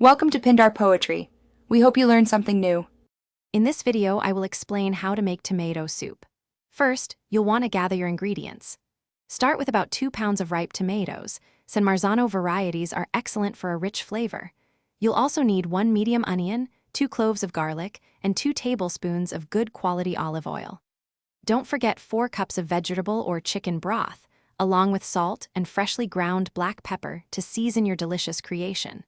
Welcome to Pindar Poetry. We hope you learned something new. In this video, I will explain how to make tomato soup. First, you'll want to gather your ingredients. Start with about 2 pounds of ripe tomatoes. San Marzano varieties are excellent for a rich flavor. You'll also need 1 medium onion, 2 cloves of garlic, and 2 tablespoons of good quality olive oil. Don't forget 4 cups of vegetable or chicken broth, along with salt and freshly ground black pepper to season your delicious creation.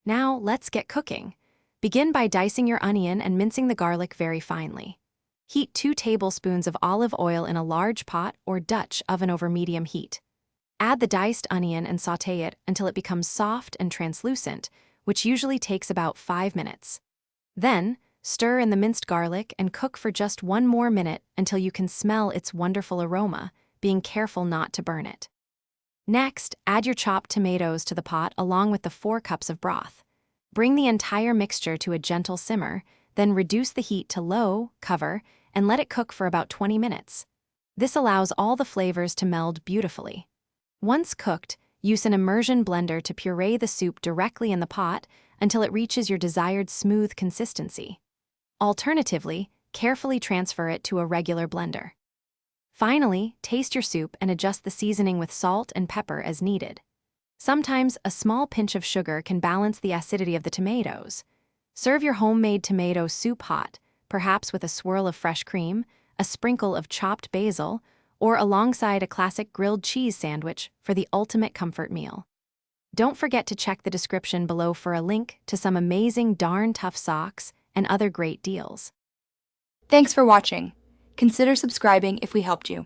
Now, let's get cooking. Begin by dicing your onion and mincing the garlic very finely. Heat 2 tablespoons of olive oil in a large pot or Dutch oven over medium heat. Add the diced onion and sauté it until it becomes soft and translucent, which usually takes about 5 minutes. Then, stir in the minced garlic and cook for just 1 more minute until you can smell its wonderful aroma, being careful not to burn it. Next, add your chopped tomatoes to the pot along with the 4 cups of broth. Bring the entire mixture to a gentle simmer, then reduce the heat to low, cover, and let it cook for about 20 minutes. This allows all the flavors to meld beautifully. Once cooked, use an immersion blender to puree the soup directly in the pot until it reaches your desired smooth consistency. Alternatively, carefully transfer it to a regular blender. Finally, taste your soup and adjust the seasoning with salt and pepper as needed. Sometimes a small pinch of sugar can balance the acidity of the tomatoes. Serve your homemade tomato soup hot, perhaps with a swirl of fresh cream, a sprinkle of chopped basil, or alongside a classic grilled cheese sandwich for the ultimate comfort meal. Don't forget to check the description below for a link to some amazing darn tough socks and other great deals. Thanks for watching. Consider subscribing if we helped you.